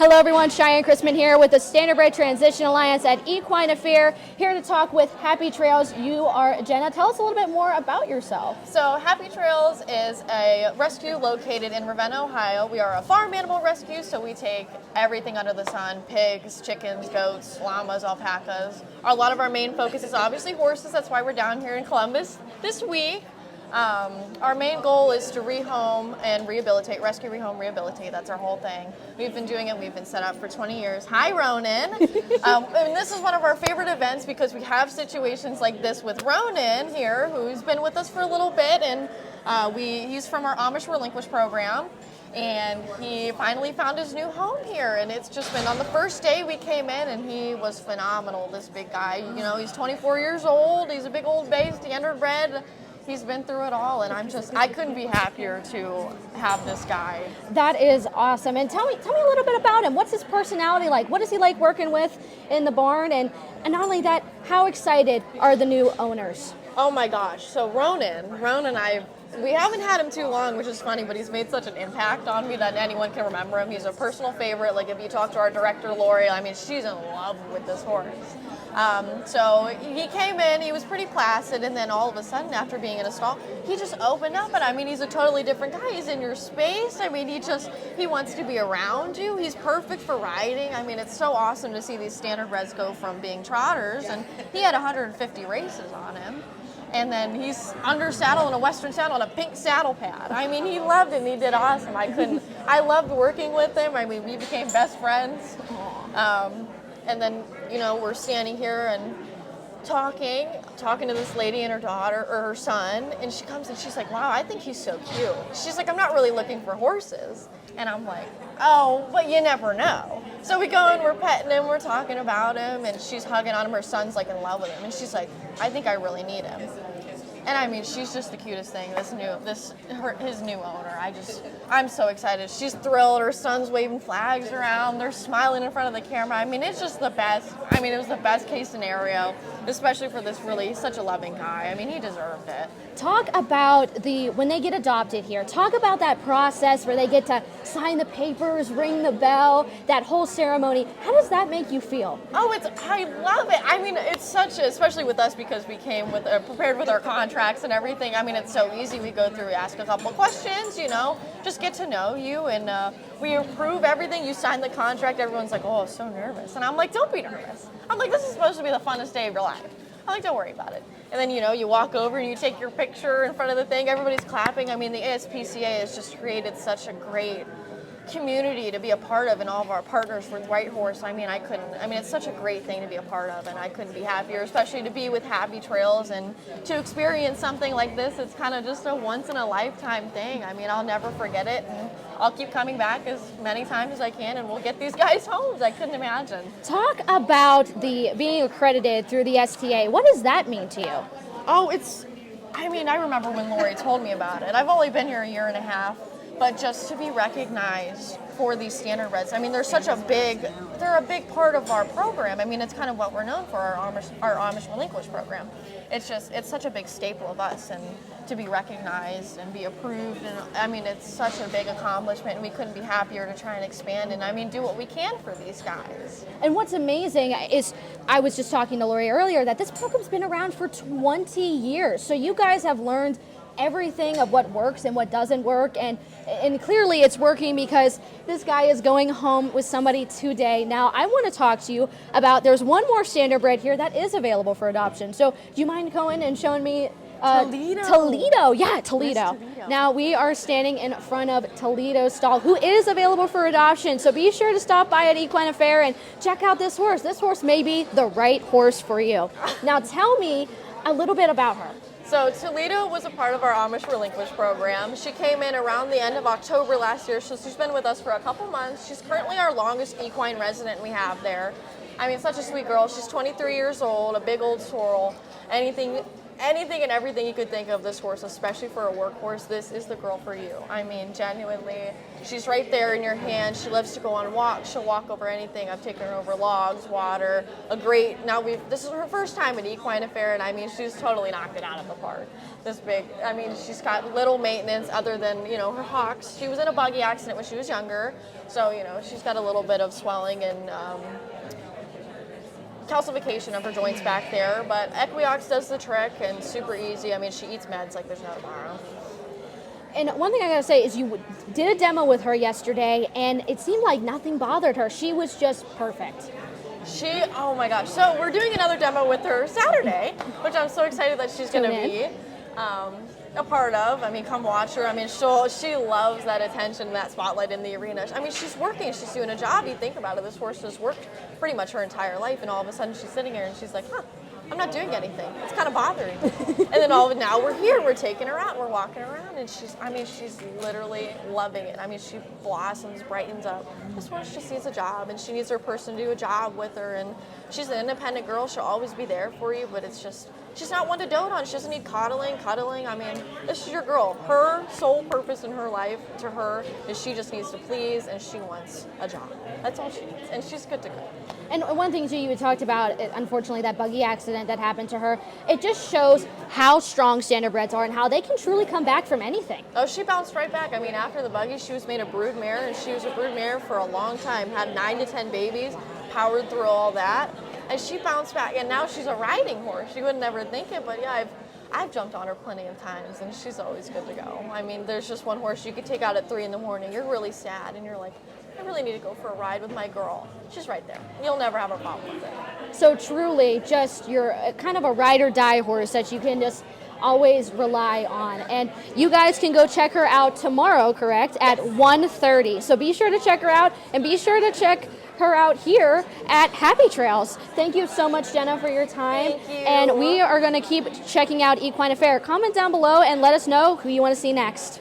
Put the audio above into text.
Hello everyone, Cheyenne Chrisman here with the Standardbred Transition Alliance at Equine Affaire, here to talk with Happy Trails. You are Jenna. Tell us a little bit more about yourself. So Happy Trails is a rescue located in Ravenna, Ohio. We are a farm animal rescue, so we take everything under the sun: pigs, chickens, goats, llamas, alpacas. A lot of our main focus is obviously horses. That's why we're down here in Columbus this week. Our main goal is to rehome and rehabilitate, rescue, rehome, rehabilitate. That's our whole thing. We've been doing it. We've been set up for 20 years. Hi, Ronan. And this is one of our favorite events because we have situations like this with Ronan here, who's been with us for a little bit, and he's from our Amish Relinquish program. And he finally found his new home here, and it's just been on the first day we came in, and he was phenomenal. This big guy, you know, he's 24 years old. He's a big old bay, Standardbred. He's been through it all, and I couldn't be happier to have this guy. That is awesome. And tell me a little bit about him. What's his personality like? What is he like working with in the barn? And not only that, how excited are the new owners? Oh my gosh. So Ronan, we haven't had him too long, which is funny, but he's made such an impact on me that anyone can remember him. He's a personal favorite. Like, if you talk to our director, Lori, I mean, she's in love with this horse. So he came in, he was pretty placid, and then all of a sudden, after being in a stall, he just opened up, and I mean, he's a totally different guy. He's in your space. I mean, he wants to be around you. He's perfect for riding. I mean, it's so awesome to see these Standardbreds go from being trotters, and he had 150 races on him. And then he's under saddle in a Western saddle on a pink saddle pad. I mean, he loved it, and he did awesome. I loved working with him. I mean, we became best friends. And then, you know, we're standing here and talking to this lady and her daughter, or her son, and she comes and she's like, wow, I think he's so cute. She's like, I'm not really looking for horses. And I'm like, oh, but you never know. So we go and we're petting him, we're talking about him, and she's hugging on him. Her son's like in love with him, and she's like, I think I really need him. And I mean, she's just the cutest thing. His new owner. I'm so excited. She's thrilled. Her son's waving flags around. They're smiling in front of the camera. I mean, it's just the best. I mean, it was the best case scenario, especially for this such a loving guy. I mean, he deserved it. Talk about when they get adopted here. Talk about that process where they get to sign the papers, ring the bell, that whole ceremony. How does that make you feel? Oh, I love it. I mean, it's especially with us, because we came prepared with our contracts and everything. I mean, it's so easy. We go through, ask a couple questions, you know, just get to know you, and we approve everything. You sign the contract. Everyone's like, oh, I'm so nervous. And I'm like, don't be nervous. I'm like, this is supposed to be the funnest day of your life. I'm like, don't worry about it. And then, you know, you walk over and you take your picture in front of the thing. Everybody's clapping. I mean, the ASPCA has just created such a great community to be a part of, and all of our partners with White Horse. I mean, it's such a great thing to be a part of, and I couldn't be happier, especially to be with Happy Trails and to experience something like this. It's kind of just a once-in-a-lifetime thing. I mean, I'll never forget it, and I'll keep coming back as many times as I can, and we'll get these guys homes. I couldn't imagine. Talk about being accredited through the STA. What does that mean to you? Oh, I remember when Lori told me about it. I've only been here a year and a half, but just to be recognized for these Standardbreds, I mean, they're a big part of our program. I mean, it's kind of what we're known for, our Amish Relinquish program. It's such a big staple of us, and to be recognized and be approved, and I mean, it's such a big accomplishment, and we couldn't be happier to try and expand and, I mean, do what we can for these guys. And what's amazing is, I was just talking to Lori earlier, that this program's been around for 20 years. So you guys have learned everything of what works and what doesn't work, and clearly it's working, because this guy is going home with somebody today. Now, I want to talk to you about, there's one more Standardbred here that is available for adoption. So do you mind going and showing me Toledo. Yeah, Toledo. Now we are standing in front of Toledo's stall, who is available for adoption. So be sure to stop by at Equine Affaire and check out this horse. This horse may be the right horse for you. Now tell me a little bit about her. So Toledo was a part of our Amish Relinquish program. She came in around the end of October last year, so she's been with us for a couple months. She's currently our longest equine resident we have there. I mean, such a sweet girl. She's 23 years old, a big old sorrel. anything and everything you could think of this horse, especially for a workhorse, this is the girl for you. I mean, genuinely, she's right there in your hand. She loves to go on walks. She'll walk over anything. I've taken her over logs, water, this is her first time at Equine Affair, and I mean, she's totally knocked it out of the park. This big, I mean, she's got little maintenance other than, you know, her hocks. She was in a buggy accident when she was younger, so, you know, she's got a little bit of swelling and calcification of her joints back there, but Equiox does the trick and super easy. I mean, she eats meds like there's no tomorrow. And one thing I gotta say is you did a demo with her yesterday, and it seemed like nothing bothered her. She was just perfect. Oh my gosh. So we're doing another demo with her Saturday, which I'm so excited that she's going to be a part of. I mean, come watch her. I mean, she loves that attention, that spotlight in the arena. I mean, she's working, she's doing a job. You think about it, this horse has worked pretty much her entire life, and all of a sudden she's sitting here and she's like, I'm not doing anything. It's kind of bothering me. And then now we're here, we're taking her out, we're walking around, and she's literally loving it. I mean, she blossoms, brightens up. This horse just needs a job, and she needs her person to do a job with her, and she's an independent girl. She'll always be there for you, but it's just, she's not one to dote on. She doesn't need cuddling. I mean, this is your girl. Her sole purpose in her life, to her, is she just needs to please, and she wants a job. That's all she needs, and she's good to go. And one thing, too, you had talked about, unfortunately, that buggy accident that happened to her. It just shows how strong Standardbreds are and how they can truly come back from anything. Oh, she bounced right back. I mean, after the buggy, she was made a brood mare, and she was a brood mare for a long time, had 9 to 10 babies, powered through all that, and she bounced back, and now she's a riding horse. You would never think it, but yeah, I've jumped on her plenty of times, and she's always good to go. I mean, there's just one horse you could take out at 3 in the morning. You're really sad, and you're like, I really need to go for a ride with my girl. She's right there. You'll never have a problem with it. So truly, just you're kind of a ride or die horse that you can just always rely on. And you guys can go check her out tomorrow, correct? At 1:30. So be sure to check her out, and be sure to check her out here at Happy Trails. Thank you so much, Jenna, for your time. Thank you. And we are going to keep checking out Equine Affair. Comment down below and let us know who you want to see next.